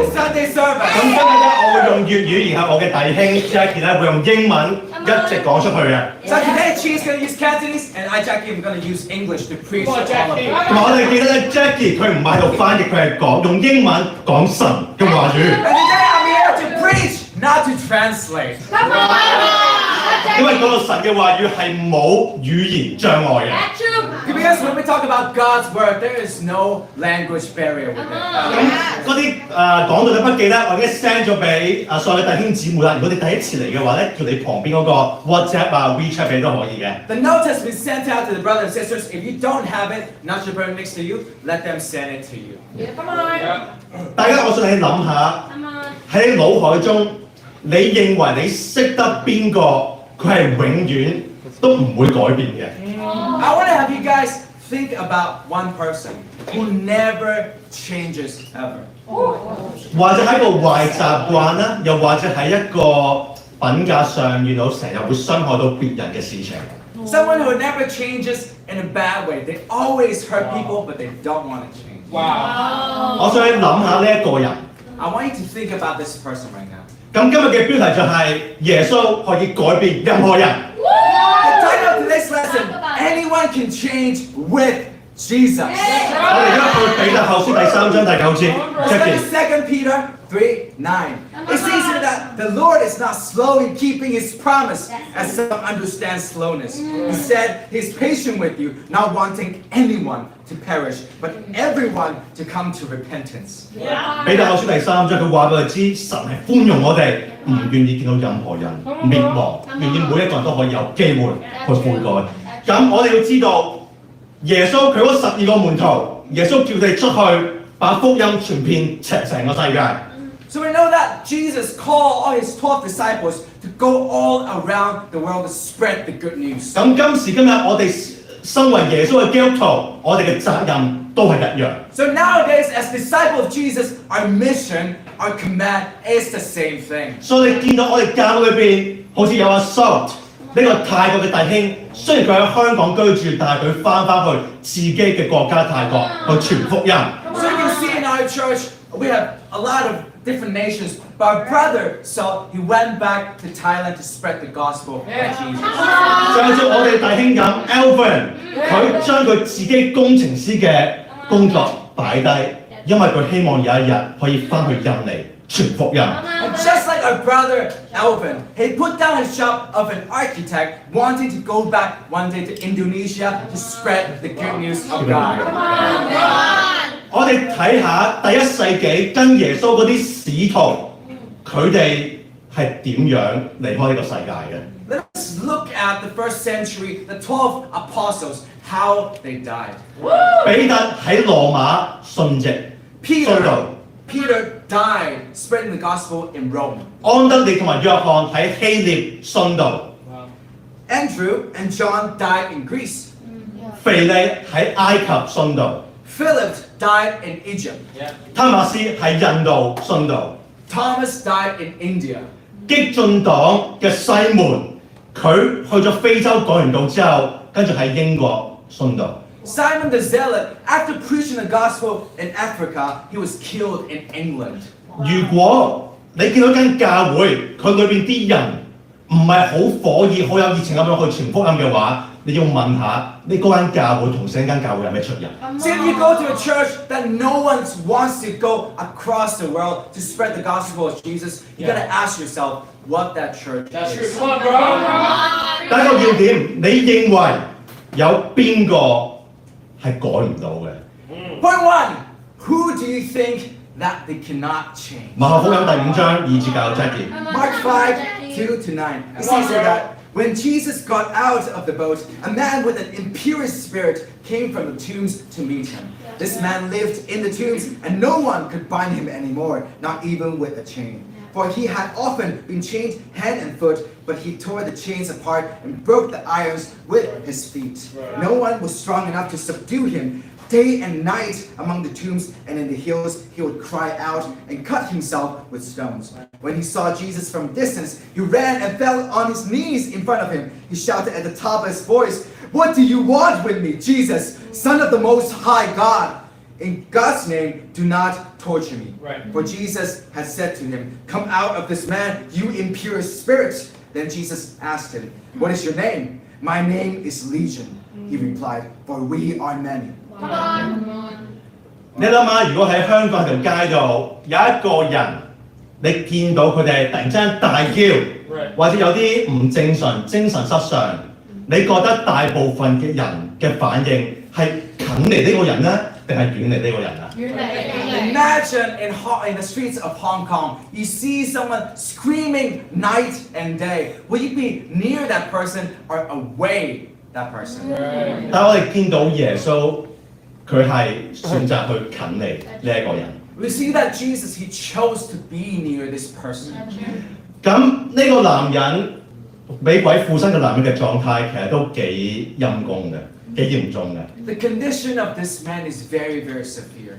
Sunday service. 咁今日咧，我會用粵語，然後我嘅弟兄 Jacky 咧會用英文一直講出去嘅。So today, Chi is going to use Cantonese, and Jacky, I'm going to use English to preach to all of you. 同埋我哋記得咧 Jacky 佢唔係喺度翻譯，佢係用英文講神嘅話語。And today I'm here to preach, not to translate. 因為講到神嘅話語係冇語言障礙嘅。Because when we talk about God's word, there is no language barrier with it. 咁嗰啲講道嘅筆記咧，我已經 send 咗俾所有嘅弟兄姊妹啦。如果你第一次嚟嘅話咧，叫你旁邊嗰個 WhatsApp WeChat 俾都可以嘅。The note has been sent out to the brothers and sisters. If you don't have it, not your brother next to you, let them send it to you. 大家，我想你諗下，喺你腦海中，你認為你識得邊個，佢係永遠都唔會改變嘅。I want to have you guys think about one person who never changes ever. 或者係一個壞習慣啦，又或者係一個品格上遇到成日會傷害到別人嘅事情。Someone who never changes in a bad way. They always hurt people, but they don't want to change. 我想你諗下呢一個人。I want you to think about this person right now. 咁今日嘅標題就係耶穌可以改變任何人。The title of today's lesson: Anyone can change with Jesus. 我哋而家去彼得後書第3章第9節 ，Jacky。 2 Peter 3:9. It says here that the Lord is not slow in keeping His promise, as some understand slowness. Instead, He is patient with you, not wanting anyone to perish, but everyone to come to repentance. 彼得後書第3章，佢話俾我哋知，神係寬容我哋，唔願意見到任何人滅亡，願意每一個人都可以有機會去悔改。咁我哋要知道，耶穌佢嗰12個門徒，耶穌叫佢哋出去，把福音傳遍成個世界。So we know that Jesus called all His 12 disciples to go all around the world to spread the good news. 咁今時今日我哋身為耶穌嘅基督徒，我哋嘅責任都係一樣。So nowadays, as disciples of Jesus, our mission, our command is the same thing. 所以你見到我哋教會裏邊，好似有阿 Salt 呢個泰國嘅弟兄，雖然佢喺香港居住，但係佢翻返去自己嘅國家泰國去傳福音。So you can see in our church, we have a lot of different nations. But our brother, so he went back to Thailand to spread the gospel of Jesus. 就好似我哋弟兄咁 ，Alvin 佢將佢自己工程師嘅工作擺低，因為佢希望有一日可以翻去印尼傳福音。And just like our brother Alvin, he put down his job of an architect, wanting to go back one day to Indonesia to spread the good news of God. 我哋睇下第1世紀跟耶穌嗰啲使徒，佢哋係點樣離開呢個世界嘅？ Let's look at the first century, the 12 apostles, how they died. 彼得喺羅馬殉職，殉道。 Peter died spreading the gospel in Rome. 安德烈同埋約翰喺希臘殉道。Andrew and John died in Greece. 腓利喺埃及殉道。 Philip died in Egypt. 湯馬斯喺印度殉道。 Thomas died in India. 激進黨嘅西門，佢去咗非洲講完道之後，跟住喺英國殉道。 Simon the Zealot, after preaching the gospel in Africa, he was killed in England. 如果你見到間教會，佢裏邊啲人唔係好火熱、好有熱情咁樣去傳福音嘅話，你要問下你嗰間教會同成間教會有咩出入？ So if you go to a church that no one wants to go across the world to spread the gospel of Jesus, you gotta ask yourself what that church is. 第一個要點，你認為有邊個係改唔到嘅？ Point 1, who do you think that they cannot change? 馬可福音第5章2至9 Jacky。 Mark 5:2-9. It says here that when Jesus got out of the boat, a man with an impure spirit came from the tombs to meet him. This man lived in the tombs, and no one could bind him anymore, not even with a chain. For he had often been chained hand and foot, but he tore the chains apart and broke the irons with his feet. No one was strong enough to subdue him. Day and night among the tombs and in the hills, he would cry out and cut himself with stones. When he saw Jesus from a distance, he ran and fell on his knees in front of him. He shouted at the top of his voice, "What do you want with me, Jesus, Son of the Most High God? In God's name, do not torture me. Right. For Jesus had said to him, come out of this man, you impure spirit. Then Jesus asked him, what is your name? My name is Legion, he replied, for we are many. 你諗下，如果喺香港條街度有一個人，你見到佢哋突然之間大叫，或者有啲唔正常、精神失常，你覺得大部分嘅人嘅反應係近離呢個人呢，定係遠離呢個人啊？ Imagine in the streets of Hong Kong, you see someone screaming night and day. Will you be near that person or away that person? 但係我哋見到耶穌，佢係選擇去近離呢一個人。We see that Jesus, he chose to be near this person. 咁呢個男人俾鬼附身嘅男人嘅狀態其實都幾陰公嘅，幾嚴重嘅。 The condition of this man is very, very severe.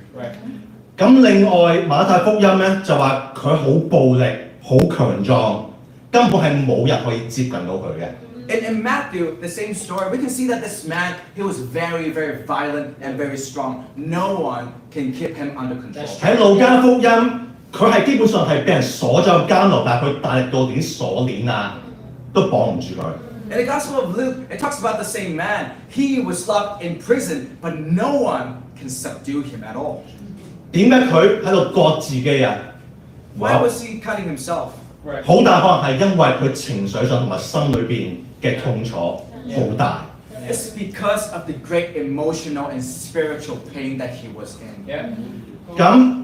咁另外馬太福音咧就話佢好暴力、好強壯，根本係冇人可以接近到佢嘅。 In Matthew, the same story, we can see that this man, he was very, very violent and very strong. No one can keep him under control. 喺路加福音，佢係基本上係俾人鎖咗入監牢，但係佢大力到連鎖鏈啊都綁唔住佢。 In the Gospel of Luke, it talks about the same man. He was locked in prison, but no one can subdue him at all. 點解佢喺度割自己啊？ Why was he cutting himself? 好大可能係因為佢情緒上同埋心裏邊嘅痛楚好大。 It's because of the great emotional and spiritual pain that he was in. 咁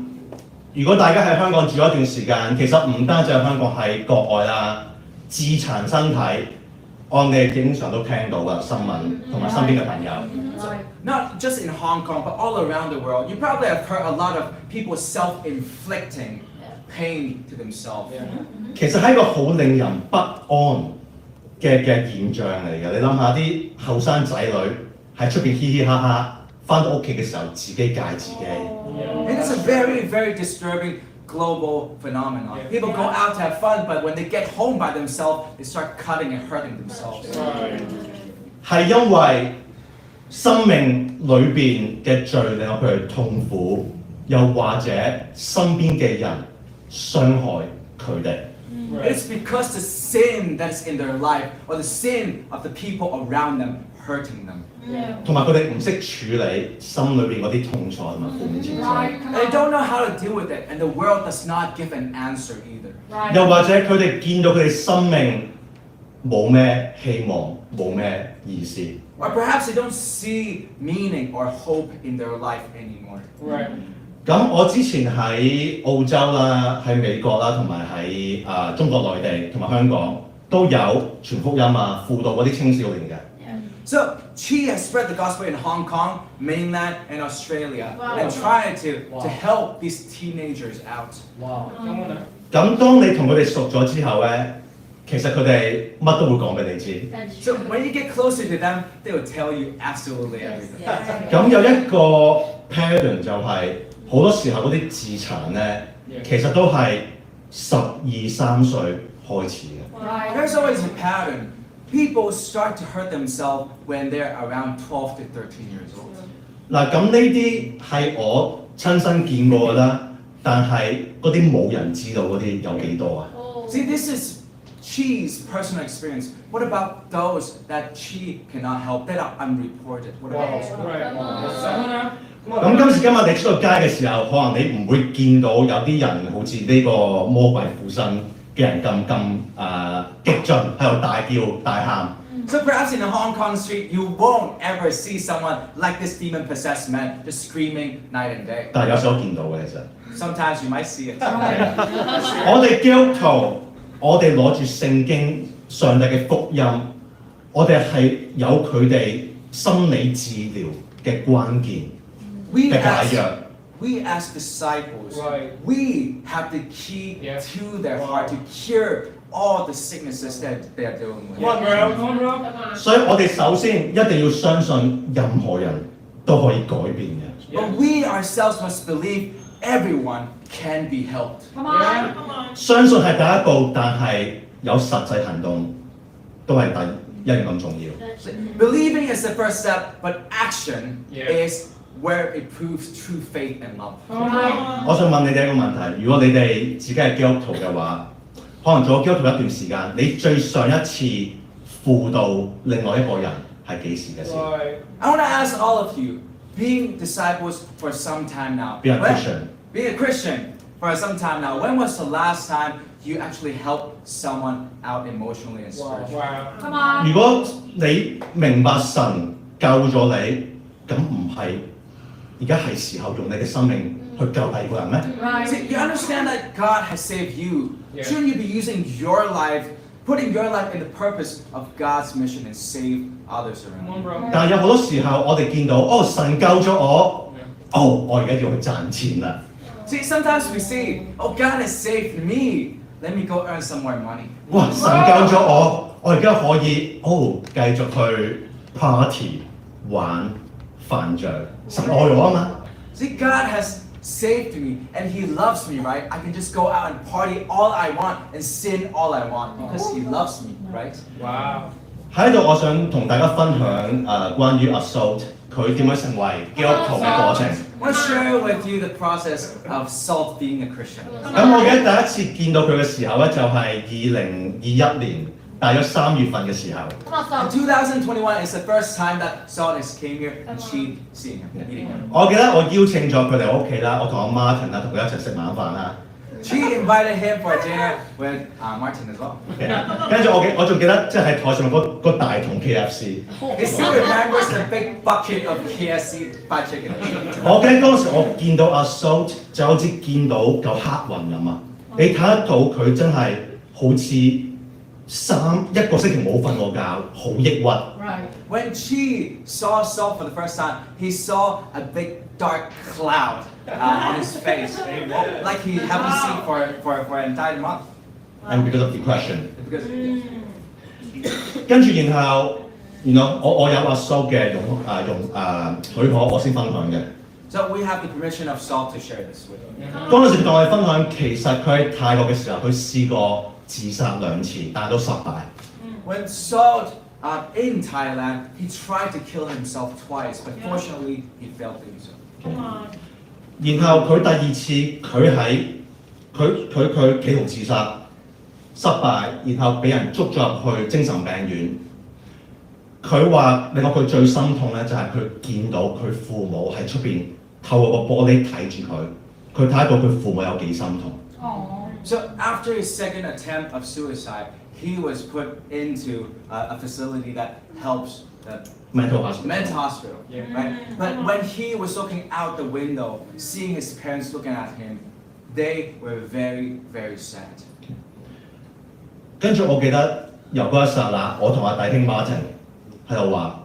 如果大家喺香港住一段時間，其實唔單止喺香港，喺國外啦，自殘身體，我哋經常都聽到嘅新聞同埋身邊嘅朋友。 So, not just in Hong Kong, but all around the world. You probably have heard a lot of people self-inflicting pain to themselves. 其實係一個好令人不安嘅現象嚟嘅。你諗下啲後生仔女喺出邊嘻嘻哈哈，翻到屋企嘅時候自己戒自己。 And it's a very, very disturbing global phenomenon. People go out to have fun, but when they get home by themselves, they start cutting and hurting themselves. 係因為生命裏邊嘅罪令到佢哋痛苦，又或者身邊嘅人傷害佢哋。 It's because the sin that's in their life or the sin of the people around them hurting them. 同埋佢哋唔識處理心裏邊嗰啲痛楚同埋負面情緒， And they don't know how to deal with it, and the world does not give an answer either. 又或者佢哋見到佢哋生命冇咩希望，冇咩意思。 Or perhaps they don't see meaning or hope in their life anymore. 咁我之前喺澳洲啦、喺美國啦，同埋喺中國內地同埋香港都有傳福音啊、輔導嗰啲青少年嘅。 So Chi has spread the gospel in Hong Kong, mainland, and Australia, and tried to help these teenagers out. 咁當你同佢哋熟咗之後咧，其實佢哋乜都會講俾你知。 So when you get closer to them, they will tell you absolutely everything. 咁有一個 pattern 就係、好多時候嗰啲自殘咧，其實都係12、13歲開始嘅。 There's always a pattern. People start to hurt themselves when they're around 12 to 13 years old. 嗱，咁呢啲係我親身見過㗎啦，但係嗰啲冇人知道嗰啲有幾多啊？ See, this is Chi's personal experience. What about those that Chi cannot help, that are unreported? What about those? 咁今時今日你出到街嘅時候，可能你唔會見到有啲人好似呢個魔鬼附身嘅人咁激進，喺度大叫大喊。 So perhaps in a Hong Kong street, you won't ever see someone like this demon-possessed man just screaming night and day. 但係有時候見到嘅其實。 Sometimes you might see it. 我哋基督徒，我哋攞住聖經上帝嘅福音，我哋係有佢哋心理治療嘅關鍵嘅解藥。 We as disciples, we have the key to their heart to cure all the sicknesses that they are dealing with. 所以我哋首先一定要相信任何人都可以改變嘅。 But we ourselves must believe everyone can be helped. 相信係第一步，但係有實際行動都係第一樣咁重要。Believing is the first step, but action is where it proves true faith and love. 我想問你哋一個問題：如果你哋自己係基督徒嘅話，可能做咗基督徒一段時間，你最上一次輔導另外一個人係幾時嘅事？ I want to ask all of you, being disciples for some time now, Being a Christian. being a Christian for some time now, when was the last time you actually helped someone out emotionally and spiritually? 如果你明白神救咗你，咁唔係而家係時候用你嘅生命去救第二個人咩？ See, you understand that God has saved you. Shouldn't you be using your life, putting your life in the purpose of God's mission and save others around you? 但係有好多時候，我哋見到神救咗我，我而家要去賺錢啦。 See, sometimes we see, oh, God has saved me. Let me go earn some more money. 哇！神救咗我而家可以繼續去 party 玩犯罪，神愛我啊嘛。 See, God has saved me and He loves me, right? I can just go out and party all I want and sin all I want because He loves me, right? Wow. 喺度，我想同大家分享關於 assault 佢點樣成為基督徒嘅過程。 I want to share with you the process of Salt being a Christian. 咁我記得第一次見到佢嘅時候咧，就係2021年大約3月份嘅時候。 In 2021 is the first time that Salt has came here and she seeing him, meeting him. 我記得我邀請咗佢嚟屋企啦，我同阿 Martin 啦，同佢一齊食晚飯啦。 She invited him for dinner with Martin as well. 跟住我仲記得即係喺台上個大桶 KFC。 He still remembers the big bucket of KFC fried chicken. 我記得嗰陣時我見到阿 Salt 就好似見到嚿黑雲咁啊！你睇得到佢真係好似一個星期冇瞓過覺，好抑鬱。 When Chi saw Salt for the first time, he saw a big dark cloud on his face, like he haven't seen for an entire month. And because of depression。 Because 跟住然後，我有阿 Salt 嘅許可，我先分享嘅。 So we have the permission of Salt to share this with you. 嗰陣時同我哋分享，其實佢喺泰國嘅時候，佢試過自殺2次，但係都失敗。 When Salt in Thailand, he tried to kill himself twice, but fortunately he failed to do so. 然後佢第2次，佢企圖自殺失敗，然後俾人捉咗入去精神病院。佢話令到佢最心痛咧，就係佢見到佢父母喺出邊透過個玻璃睇住佢，佢睇到佢父母有幾心痛。 So after his second attempt of suicide, he was put into a facility that helps the mental hospital. Right? But when he was looking out the window, seeing his parents looking at him, they were very, very sad. 跟住我記得由嗰一剎那，我同阿弟兄 Martin 喺度話，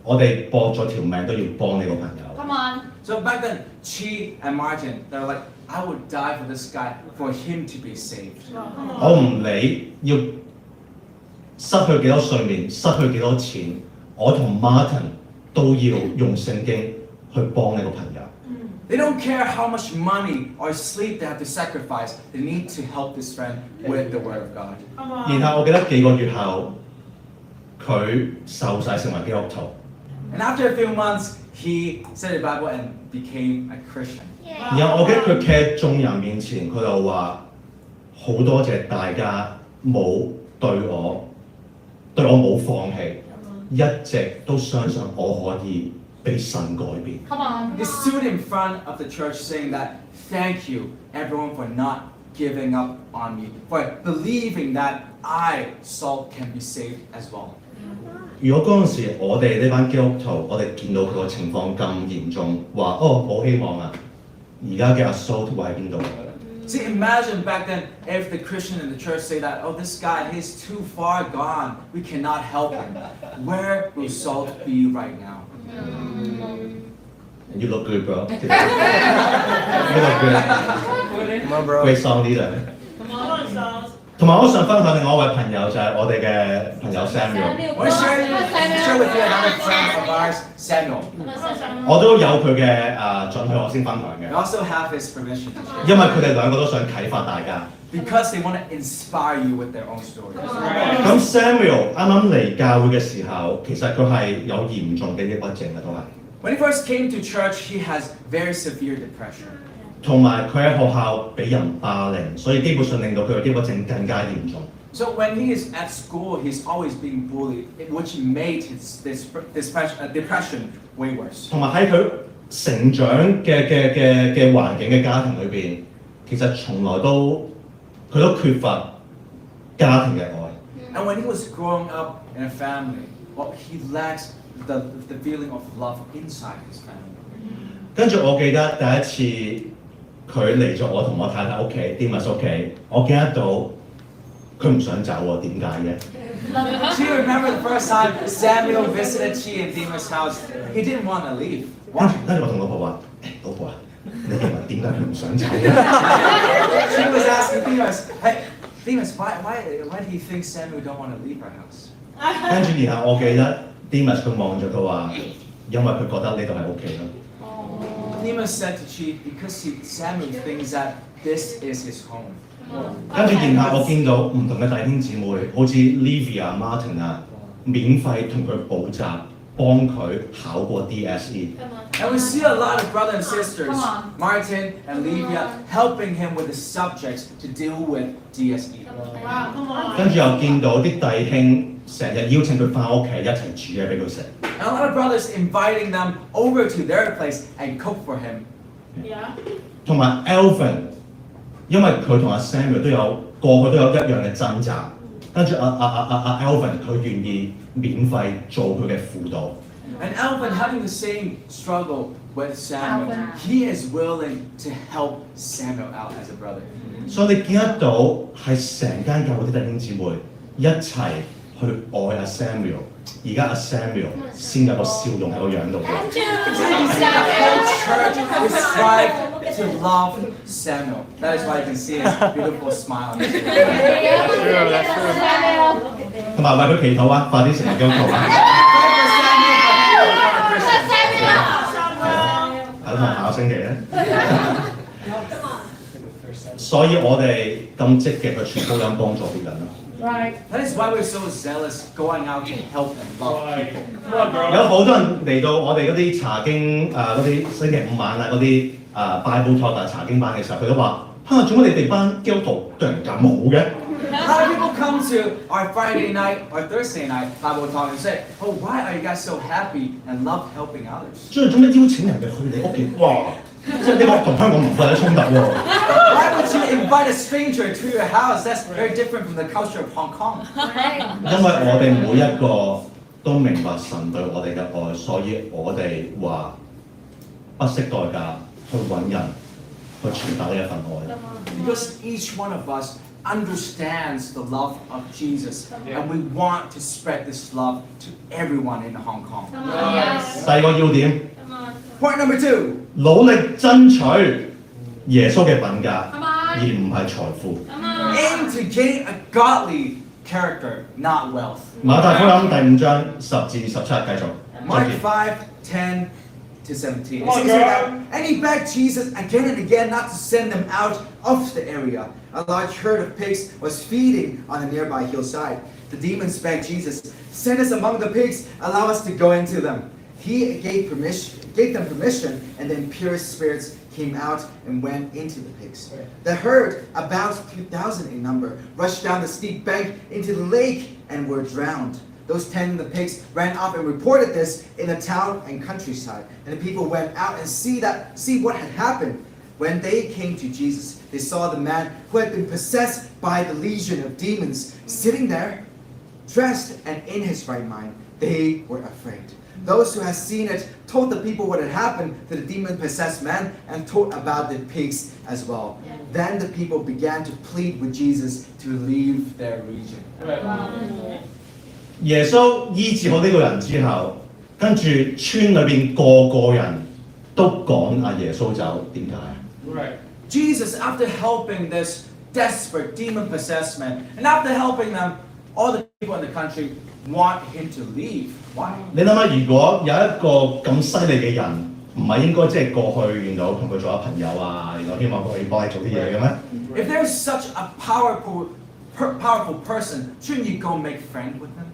我哋搏咗條命都要幫呢個朋友。 Come on. So back then, Chi and Martin, they're like, I would die for this guy, for him to be saved. 我唔理要失去幾多睡眠，失去幾多錢，我同 Martin 都要用聖經去幫呢個朋友。 They don't care how much money or sleep they have to sacrifice. They need to help this friend with the Word of God. 然後我記得幾個月後，佢受洗成為基督徒。 And after a few months, he studied the Bible and became a Christian. 然後我記得佢企喺眾人面前，佢就話：好多謝大家冇對我冇放棄，一直都相信我可以被神改變。 Come on. He stood in front of the church saying that, thank you, everyone, for not giving up on me, for believing that I, Salt, can be saved as well. 如果嗰陣時我哋呢班基督徒，我哋見到佢個情況咁嚴重，話冇希望啊！而家嘅阿 Salt 會喺邊度？ See, imagine back then if the Christian in the church say that, oh, this guy, he's too far gone. We cannot help him. Where will Salt be right now? You look good, bro. You look good. Come on, bro. Great song leader. Come on, Salt. 同埋我想分享另外一位朋友就係我哋嘅朋友 Samuel。 I want to share with you another friend of ours, Samuel. 我都有佢嘅準許，我先分享 We 嘅， also have his permission to share. 因為佢哋兩個都想啟發大家。 Because they want to inspire you with their own stories. 咁 Samuel 啱啱嚟教會嘅時候，其實佢係有嚴重嘅抑鬱症嘅都係。When he first came to church, he has very severe depression. 同埋佢喺學校俾人霸凌，所以基本上令到佢嘅抑鬱症更加嚴重。So when he is at school, he's always being bullied, which made this depression way worse. 同埋喺佢成長嘅環境嘅家庭裏邊，其實從來都佢都缺乏家庭嘅愛。And when he was growing up in a family, well, he lacks the feeling of love inside his family. 跟住我記得第一次佢嚟咗我同我太太屋企 Demas 屋企，我見得到佢唔想走喎，點解嘅？ Do you remember the first time Samuel visited Chi and Demas' house? He didn't want to leave. 跟住我同老婆話：老婆啊，你認為點解佢唔想走嘅？ She was asking Demas, hey, Demas, why do you think Samuel don't want to leave our house? 跟住然後我記得 Demas 佢望咗佢話，因為佢覺得呢度係屋企咯。Demas said to Chi, because Samuel thinks that this is his home. 跟住然後我見到唔同嘅弟兄姊妹，好似 Livia、Martin 啊，免費同佢補習，幫佢考過 DSE。 And we see a lot of brothers and sisters, Martin and Livia, helping him with the subjects to deal with DSE. 跟住又見到啲弟兄成日邀請佢翻屋企一齊煮嘢俾佢食。 And a lot of brothers inviting them over to their place and cook for him. 同埋 Alvin， 因為佢同阿 Samuel 都有個個都有一樣嘅掙扎，跟住阿 Alvin 佢願意免費做佢嘅輔導。 And Alvin, having the same struggle with Samuel, he is willing to help Samuel out as a brother. 所以你見得到係成間教會啲弟兄姊妹一齊去愛阿 Samuel， 而家阿 Samuel 先有個笑容喺個樣度。 You see the whole church is strive to love Samuel. That is why you can see his beautiful smile. 同埋為佢祈禱啊，快啲成為基督徒啊！係咯，下個星期咧。所以我哋咁積極去傳福音幫助別人咯。 That is why we're so zealous going out to help and love people. 有好多人嚟到我哋嗰啲查經嗰啲星期五晚啊嗰啲Bible talk 啊查經班嘅時候，佢都話：做乜你哋班基督徒對人咁好嘅？ A lot of people come to our Friday night or Thursday night Bible talk and say, "Oh, why are you guys so happy and love helping others?" 所以做咩邀請人哋去你屋企？哇！即係呢個同香港文化有衝突喎。 Why would you invite a stranger to your house? That's very different from the culture of Hong Kong. 因為我哋每一個都明白神對我哋嘅愛，所以我哋話不惜代價去揾人去傳達呢一份愛。 Because each one of us understands the love of Jesus, and we want to spread this love to everyone in Hong Kong. 第二個要點， Point number 2. 努力爭取耶穌嘅品格，而唔係財富。 Aim to gain a godly character, not wealth. 馬太福音第5章10至17繼續。 Mark 5:10 to 17. It says that, and he begged Jesus again and again not to send them out of the area. A large herd of pigs was feeding on a nearby hillside. The demons begged Jesus, "Send us among the pigs, allow us to go into them." He gave them permission, and the impure spirits came out and went into the pigs. The herd, about 2,000 in number, rushed down the steep bank into the lake and were drowned. Those tending the pigs ran off and reported this in the town and countryside. And the people went out and see what had happened. When they came to Jesus, they saw the man who had been possessed by the legion of demons sitting there, dressed and in his right mind. They were afraid. Those who had seen it told the people what had happened to the demon-possessed man and told about the pigs as well. Then the people began to plead with Jesus to leave their region. 耶穌醫治好呢個人之後，跟住村裏邊個人都趕阿耶穌走，點解？ Jesus, after helping this desperate demon-possessed man, and after helping them, all the people in the country want him to leave. Why? 你諗下，如果有一個咁犀利嘅人，唔係應該即係過去，然後同佢做下朋友啊，然後希望佢幫你做啲嘢嘅咩？ If there's such a powerful person, shouldn't you go make friends with them?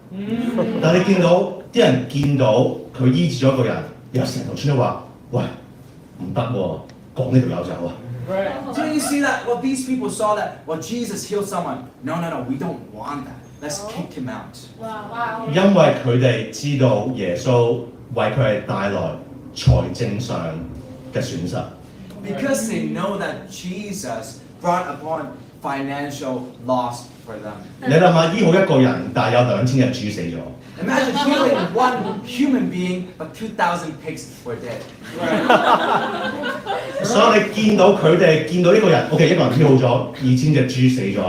但係你見到啲人見到佢醫治咗一個人，有成條村都話：喂，唔得喎，趕呢條友走啊！ So you see that? Well, these people saw that. Well, Jesus healed someone. No, we don't want that. Let's kick him out. 因為佢哋知道耶穌為佢哋帶來財政上嘅損失。Because they know that Jesus brought upon financial loss for them. 你諗下，醫好一個人，但係有2000隻豬死咗。 Imagine healing one human being, but 2,000 pigs were dead. 所以你見到佢哋見到呢個人 ，OK， 一個人醫好咗，2000隻豬死咗，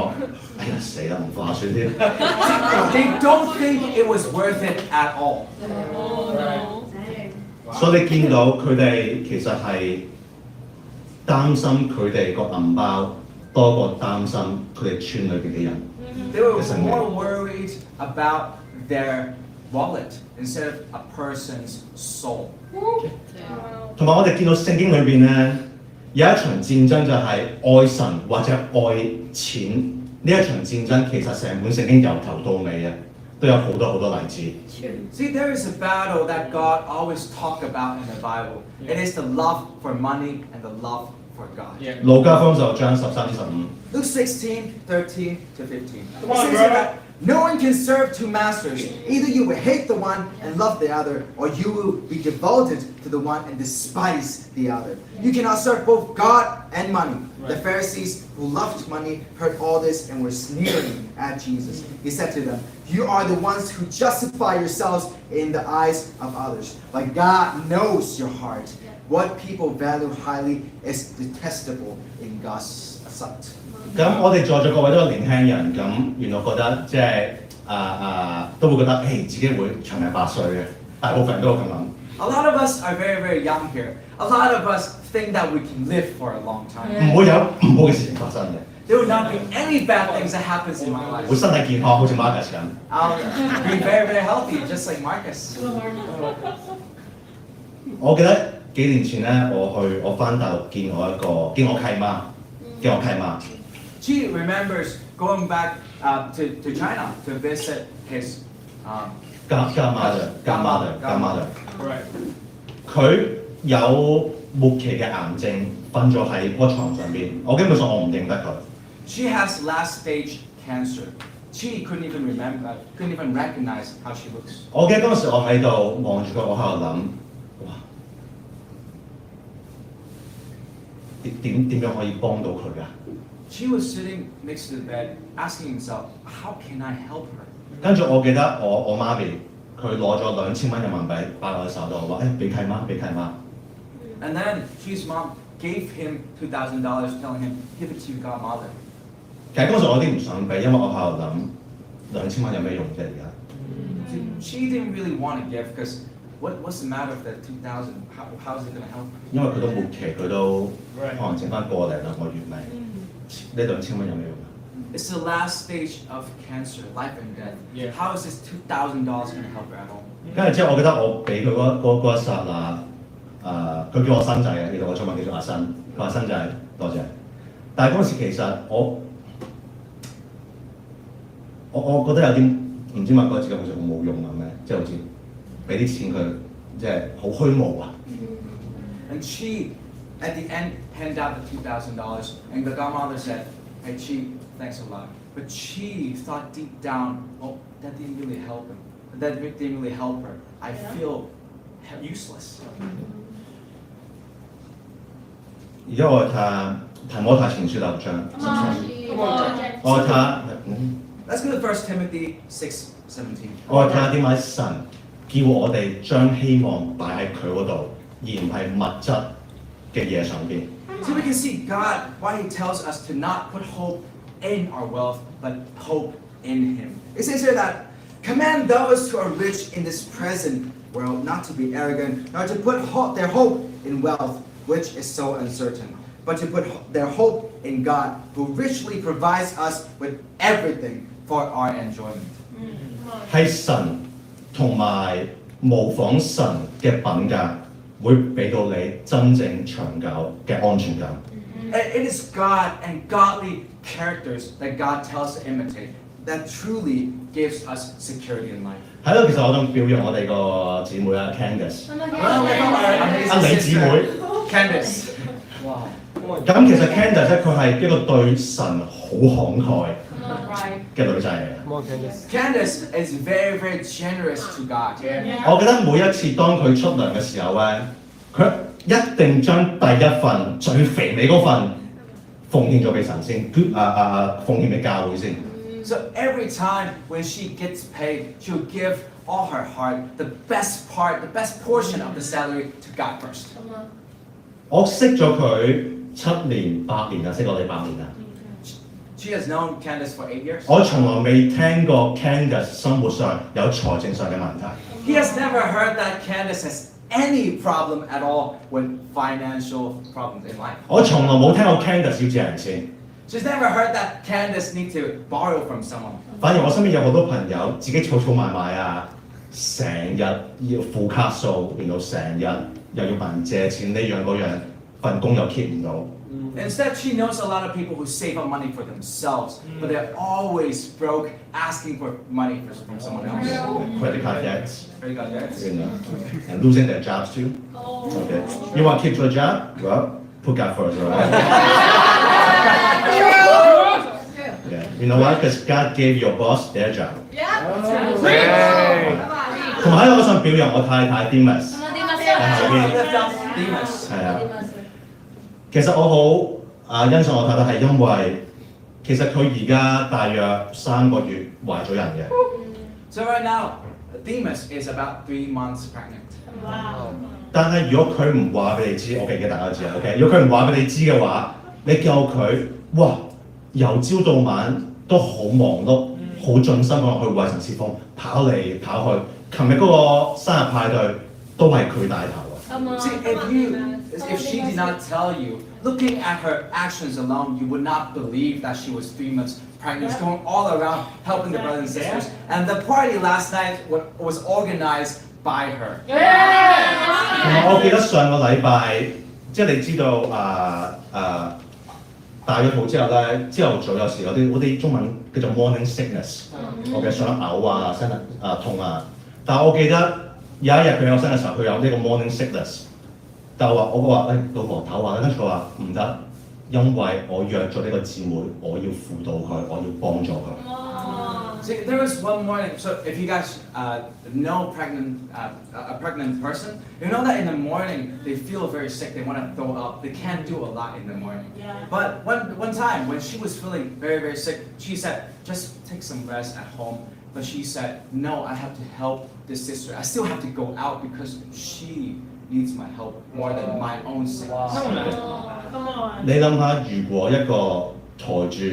哎呀死啦，唔划算添。They don't think it was worth it at all. 所以你見到佢哋其實係擔心佢哋個銀包多過擔心佢哋村裏邊嘅人。They were more worried about their wallet instead of a person's soul. 同埋我哋見到聖經裏邊咧，有一場戰爭就係愛神或者愛錢呢一場戰爭，其實成本聖經由頭到尾啊，都有好多例子。See, there is a battle that God always talked about in the Bible. It is the love for money and the love for God. 路加福音10章13至15。Luke 16:13 to 15. It says that no one can serve two masters. Either you will hate the one and love the other, or you will be devoted to the one and despise the other. You cannot serve both God and money. The Pharisees who loved money heard all this and were sneering at Jesus. He said to them, "You are the ones who justify yourselves in the eyes of others, but God knows your heart. What people value highly is detestable in God's sight." 咁我哋在座各位都係年輕人，咁原來覺得即係都會覺得，自己會長命百歲嘅，大部分人都會咁諗。A lot of us are very, very young here. A lot of us think that we can live for a long time. 唔會有唔好嘅事情發生嘅。There will not be any bad things that happens in my 會 life. 身體健康，好似 Marcus 咁。I'll be very, very healthy, just like Marcus. 我記得幾年前咧，我翻大陸見我契媽。She remembers going back to China to visit his 家媽。 Right. 佢有末期嘅癌症，瞓咗喺個床上邊。我基本上我唔認得佢。She has last stage cancer. She couldn't even recognize how she looks. 我記得嗰陣時我喺度望住佢，我喺度諗，哇，點樣可以幫到佢㗎？ She was sitting next to the bed, asking herself, "How can I help her?" 跟住我記得我媽咪佢攞咗2000蚊人民幣擺我手度，話俾契媽。And then his mom gave him $2,000, telling him, "Give it to your godmother." 其實嗰陣時我有啲唔想俾，因為我喺度諗2000蚊有咩用啫而家？ She didn't really want to give because what's the matter with that 2,000? How is it going to help her? 因為佢都末期，佢都可能剩翻個零兩個月命，呢2000蚊有咩用啊？ It's the last stage of cancer, life and death. Yeah. How is this $2,000 going to help her at all? 跟住之後，我記得我俾佢嗰一剎那，佢叫我新仔嘅，呢度我中文叫做阿新，佢話新仔多謝。但係嗰陣時其實我覺得有啲唔知乜覺得自己好似好冇用咁嘅，即係好似俾啲錢佢，即係好虛無啊。And she, at the end, handed out the $2,000, and the godmother said, "Hey, Chi, thanks a lot." But she thought deep down, "Oh, that didn't really help him. That didn't really help her. I feel useless." 而家我睇提摩太前書6章我睇 Let's go to 1 Timothy 6:17. 我睇下點解神叫我哋將希望擺喺佢嗰度，而唔係物質嘅嘢上邊。So we can see God, why He tells us to not put hope in our wealth, but hope in Him. It says here that, "Command those who are rich in this present world not to be arrogant, nor to put their hope in wealth, which is so uncertain, but to put their hope in God, who richly provides us with everything for our enjoyment." 係神同埋模仿神嘅品格，會俾到你真正長久嘅安全感。It is God and godly characters that God tells us to imitate that truly gives us security in life. 喺度其實我想表揚我哋個姊妹啊 Candice， 阿李姊妹 Candice。咁其實 Candice 咧，佢係一個對神好慷慨嘅女仔嚟嘅。Candice is very, very generous to God. 我記得每一次當佢出糧嘅時候咧，佢一定將第一份最肥美嗰份奉獻咗俾神先，奉獻俾教會先。So every time when she gets paid, she'll give all her heart, the best part, the best portion of the salary to God first. 我識咗佢7年8年啦，識我哋8年啦。She has known Candice for 8 years. 我從來未聽過 Candice 生活上有財政上嘅問題。He has never heard that Candice has any problem at all with financial problems in life. 我從來冇聽過 Candice 要借人錢。She's never heard that Candice needs to borrow from someone. 反而我身邊有好多朋友自己儲埋啊，成日要付卡數，然後成日又要問借錢呢樣嗰樣，份工又 keep 唔到。Instead, she knows a lot of people who save up money for themselves, but they're always broke, asking for money from someone else. Credit card debts, Very good, yes. you know, and losing their jobs too. Okay. You want to keep your job? Well, put God first, right? Yeah. You know why? Because God gave your boss their job. 同埋我想表揚我太太 Dimas 喺後邊。係啊。其實我好欣賞我太太係因為其實佢而家大約3個月懷咗人嘅。So right now, Dimas is about 3 months pregnant. Wow. 但係如果佢唔話俾你知，我記得大家知啊 ，OK？ 如果佢唔話俾你知嘅話，你叫佢哇由朝到晚都好忙碌，好盡心咁去為神侍奉，跑嚟跑去。琴日嗰個生日派對都係佢帶頭啊。See, if she did not tell you, looking at her actions alone, you would not believe that she was 3 months pregnant, going all around helping the brothers and sisters. And the party last night was organized by her. 同埋我記得上個禮拜，即係你知道大約好之後咧，朝頭早有時有啲中文叫做 morning sickness， 我嘅想嘔啊、身痛啊。但係我記得有一日佢有生嘅時候，佢有呢個 morning sickness， 但係我話老婆唞下，跟住佢話唔得，因為我約咗呢個姊妹，我要輔導佢，我要幫助佢。See, there was one morning. So if you guys know a pregnant person, you know that in the morning they feel very sick. They want to throw up. They can't do a lot in the morning. Yeah. But one time when she was feeling very, very sick, she said, "Just take some rest at home." But she said, "No, I have to help this sister. I still have to go out because she needs my help more than my own sickness." Come on. 你諗下，如果一個抬住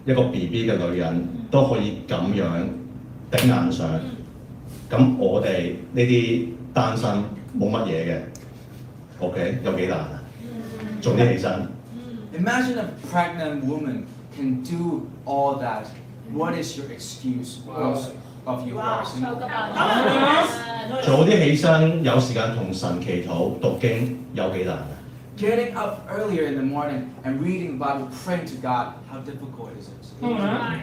一個 BB 嘅女人都可以咁樣頂硬上，咁我哋呢啲單身冇乜嘢嘅 ，OK 有幾難啊？做啲起身。Imagine a pregnant woman can do all that. What is your excuse, those of you who are single? 早啲起身，有時間同神祈禱、讀經，有幾難啊？ Getting up earlier in the morning and reading the Bible, praying to God, how difficult is it? Come on.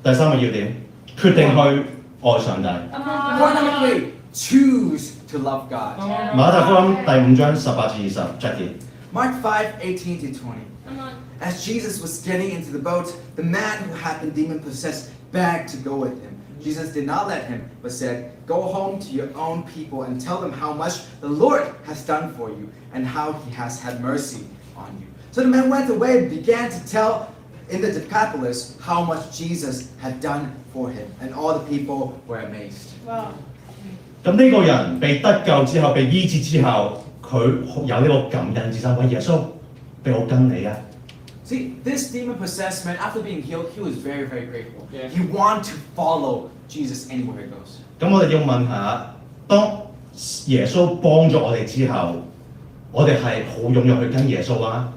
第三個要點，決定去愛上帝。Point number 3, choose to love God. 馬太福音第5章18至20 ，Jacky。Mark 5:18 to 20. As Jesus was getting into the boat, the man who had been demon-possessed begged to go with him. Jesus did not let him, but said, "Go home to your own people and tell them how much the Lord has done for you and how he has had mercy on you." So the man went away and began to tell in the Decapolis how much Jesus had done for him, and all the people were amazed. Wow. 咁呢個人被得救之後，被醫治之後，佢有呢個感恩之心，喂耶穌，俾我跟你啊！ See, this demon-possessed man, after being healed, he was very, very grateful. Yeah. He wanted to follow Jesus anywhere he goes. 咁我哋要問下，當耶穌幫咗我哋之後，我哋係好踴躍去跟耶穌啊，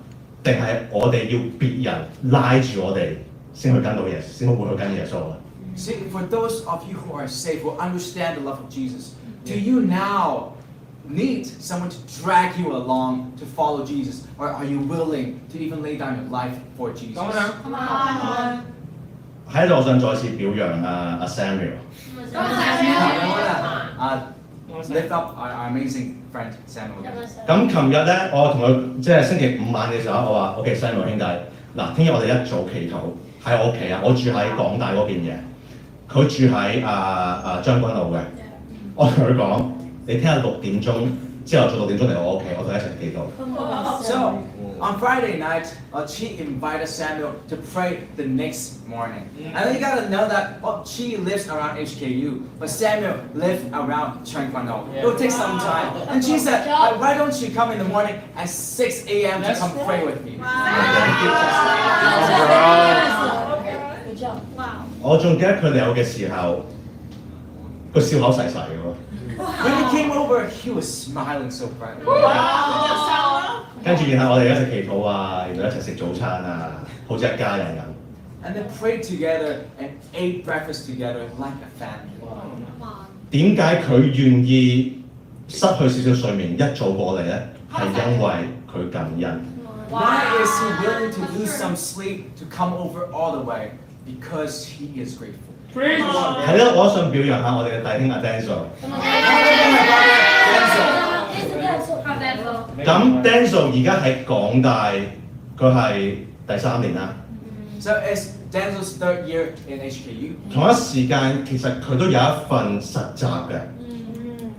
定係我哋要別人拉住我哋先去跟到耶穌，先會去跟耶穌啊？ See, for those of you who are saved, who understand the love of Jesus, do you now need someone to drag you along to follow Jesus? Or are you willing to even lay down your life for Jesus? Come on. 喺度我想再次表揚阿 Samuel。Lift up our amazing friend Samuel. 咁琴日咧，我同佢即係星期五晚嘅時候，我話 OK Samuel 兄弟，嗱，聽日我哋一早祈禱喺我屋企啊，我住喺港大嗰邊嘅，佢住喺將軍澳嘅。我同佢講，你聽日6點鐘朝頭早6點鐘嚟我屋企，我同佢一齊祈禱。So on Friday night, Chi invited Samuel to pray the next morning. And then you gotta know that Chi lives around HKU, but Samuel lives around Chengguano. It will take some time. And Chi said, why don't you come in the morning at 6 a.m. to come pray with me? 我仲記得佢嚟我嘅時候，個笑口細細嘅喎。When he came over, he was smiling so brightly. 跟住然後我哋一齊祈禱啊，然後一齊食早餐啊，好似一家人咁。And they prayed together and ate breakfast together like a family. 點解佢願意失去少少睡眠一早過嚟咧？係因為佢感恩。Why is he willing to lose some sleep to come over all the way? Because he is grateful. 係咯，我想表揚下我哋嘅弟兄阿 Denzel。咁 Denzel 而家喺港大，佢係第3年啦。So it's Denzel's 3rd year in HKU. 同一時間其實佢都有一份實習嘅。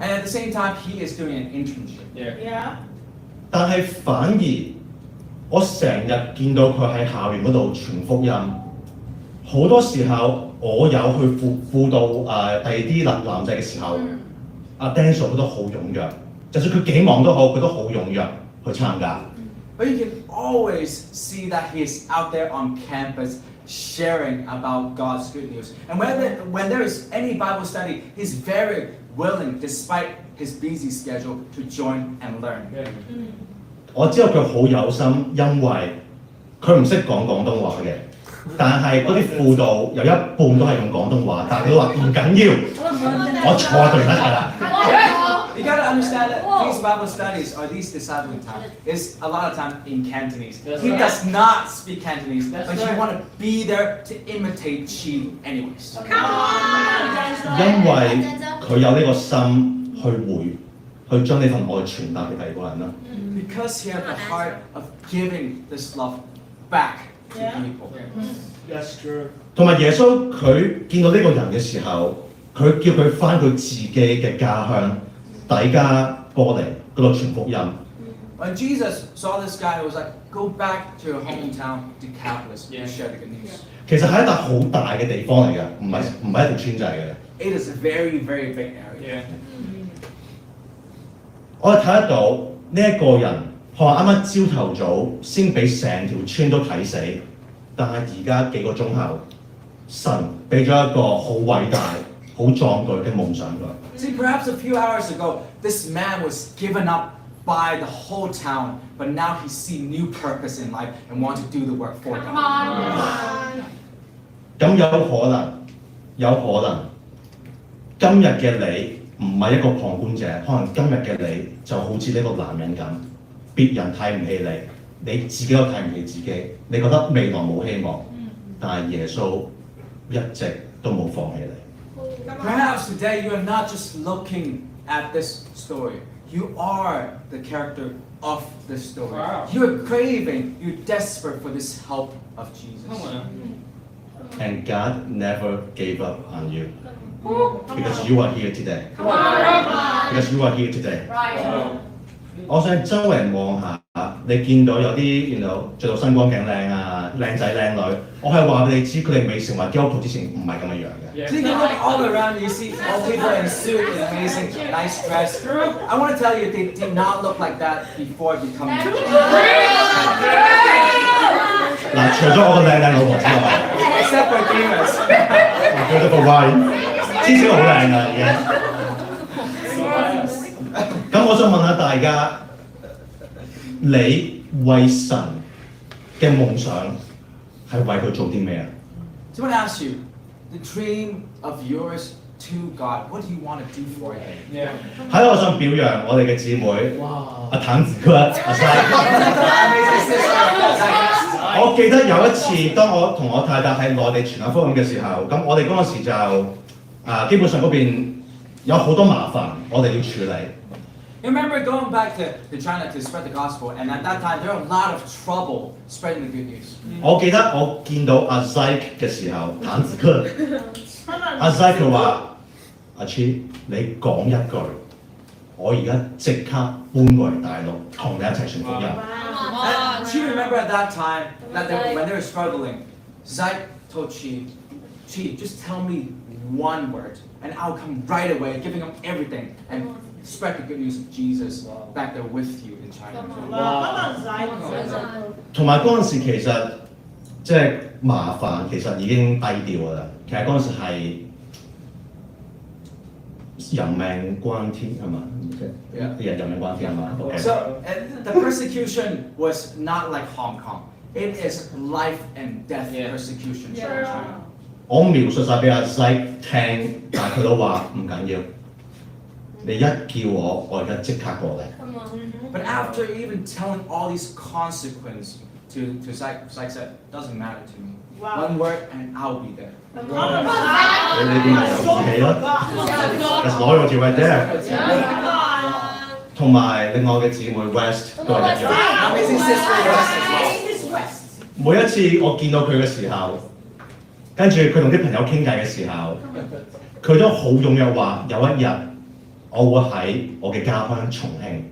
And at the same time, he is doing an internship. Yeah. 但係反而我成日見到佢喺校園嗰度傳福音，好多時候我有去輔導第二啲男仔嘅時候，阿 Denzel 佢都好踴躍，就算佢幾忙都好，佢都好踴躍去參加。But you can always see that he is out there on campus sharing about God's good news. And when there is any Bible study, he's very willing, despite his busy schedule, to join and learn. 我知道佢好有心，因為佢唔識講廣東話嘅，但係嗰啲輔導有一半都係用廣東話，但係佢都話唔緊要，我坐就得㗎啦。You gotta understand that these Bible studies or these discipling time is a lot of time in Cantonese. He does not speak Cantonese, but he want to be there to imitate Chi anyways. 因為佢有呢個心去將呢份愛傳達俾第二個人啦。Because he had the heart of giving this love back to people. That's true. 同埋耶穌佢見到呢個人嘅時候，佢叫佢翻佢自己嘅家鄉底加波利嗰度傳福音。When Jesus saw this guy, he was like, "Go back to your hometown, Decapolis, and share the good news." 其實係一笪好大嘅地方嚟嘅，唔係一條村仔嘅。It is a very, very big area. 我哋睇得到呢一個人，可能啱啱朝頭早先俾成條村都睇死，但係而家幾個鐘後，神俾咗一個好偉大、好壯舉嘅夢想佢。See, perhaps a few hours ago, this man was given up by the whole town, but now he sees new purpose in life and wants to do the work for God. 咁有可能，今日嘅你唔係一個旁觀者，可能今日嘅你就好似呢個男人咁，別人睇唔起你，你自己都睇唔起自己，你覺得未來冇希望，但係耶穌一直都冇放棄你。Perhaps today you are not just looking at this story. You are the character of this story. Wow. You're craving, you're desperate for this help of Jesus. And God never gave up on you because you are here today. Because you are here today. 我想周圍望下，你見到有啲著到身光頸靚啊、靚仔靚女，我係話俾你知，佢哋未成為基督徒之前唔係咁嘅樣嘅。So you can look all around, you see all people in suit and amazing, nice dress. I want to tell you, they did not look like that before becoming Christians. 嗱，除咗我個靚老婆之外 Except for demons. ，beautiful wife，至少好靚啦已經。咁我想問下大家，你為神嘅夢想係為佢做啲咩啊？ So I want to ask you, the dream of yours, to God. What do you want to do for Him? 喺度我想表揚我哋嘅姊妹阿譚子哥阿西。我記得有一次，當我同我太太喺內地傳下福音嘅時候，咁我哋嗰陣時就基本上嗰邊有好多麻煩，我哋要處理。You remember going back to China to spread the gospel, and at that time there were a lot of trouble spreading the good news. 我記得我見到阿 Zack 嘅時候，譚子哥，阿 Zack 佢話：阿 Chi， 你講一句，我而家即刻搬過嚟大陸，同你一齊傳福音。And Chi remember at that time that when they were struggling, Zack told Chi, just tell me one word, and I'll come right away, giving them everything, and spread the good news of Jesus back there with you in China. 同埋嗰陣時其實即係麻煩，其實已經低調㗎啦。其實嗰陣時係人命關天係嘛？人命關天係嘛 ？OK。 So the persecution was not like Hong Kong. It is life and death persecution in China. 我描述晒俾阿 Zack 聽，但係佢都話唔緊要。你一叫我，我而家即刻過嚟。But after even telling all these consequences to Zack said, doesn't matter to me. One word and I'll be there. 你邊咪有義氣咯 ？That's loyalty right there。同埋另外嘅姊妹 West 都係一樣。Amazing sister West. 每一次我見到佢嘅時候，跟住佢同啲朋友傾偈嘅時候，佢都好踴躍話：有一日我會喺我嘅家鄉重慶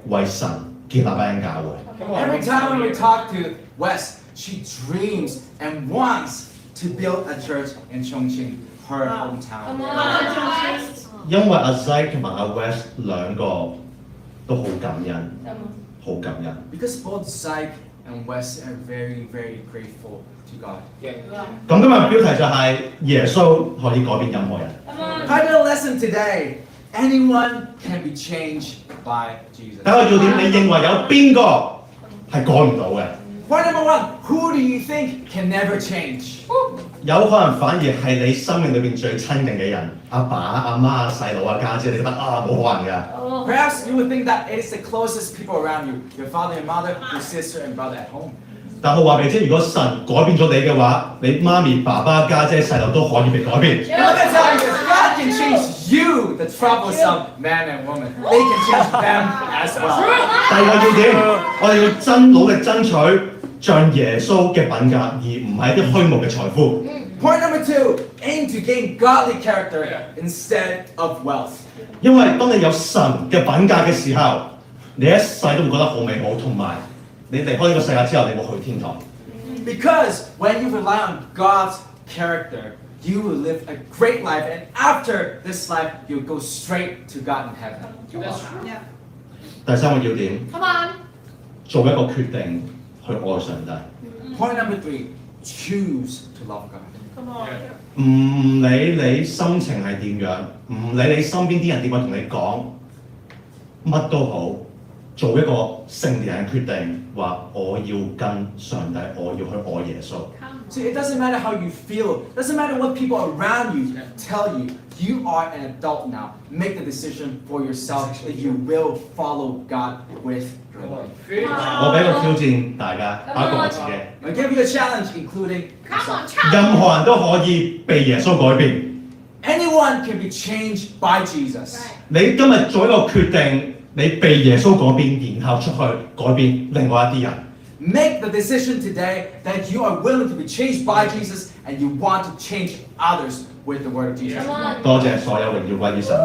為神建立一間教會。Every time when we talk to West, she dreams and wants to build a church in Chongqing, her hometown. 因為阿 Zack 同埋阿 West 兩個都好感恩，好感恩。Because both Zack and West are very, very grateful to God. 咁今日標題就係耶穌可以改變任何人。Title lesson today: anyone can be changed by Jesus. 第一個要點，你認為有邊個係改唔到嘅？ Point number one: who do you think can never change? 有可能反而係你生命裏邊最親近嘅人，阿爸、阿媽、細佬、家姐，你覺得冇可能㗎。Perhaps you would think that it is the closest people around you: your father and mother, your sister and brother at home. 但我話俾你知，如果神改變咗你嘅話，你媽咪、爸爸、家姐、細佬都可以被改變。Let me tell you this: God can change you, the troublesome man and woman. They can change them as well. 第二個要點，我哋要努力爭取像耶穌嘅品格，而唔係一啲虛無嘅財富。Point number two: aim to gain godly character instead of wealth. 因為當你有神嘅品格嘅時候，你一世都會覺得好美好，同埋你離開呢個世界之後，你會去天堂。Because when you rely on God's character, you will live a great life, and after this life, you'll go straight to God in heaven. 第三個要點，做一個決定去愛上帝。Point number three: choose to love God. 唔理你心情係點樣，唔理你身邊啲人點樣同你講，乜都好，做一個成年人嘅決定，話我要跟上帝，我要去愛耶穌。See, it doesn't matter how you feel. It doesn't matter what people around you tell you. You are an adult now. Make the decision for yourself that you will follow God with your life. 我俾個挑戰大家，包括我自己。I give you a challenge, including yourself. 任何人都可以被耶穌改變。 Anyone can be changed by Jesus. 你今日做一個決定，你被耶穌改變，然後出去改變另外一啲人。Make the decision today that you are willing to be changed by Jesus and you want to change others with the word of Jesus. 多謝所有榮耀歸於神。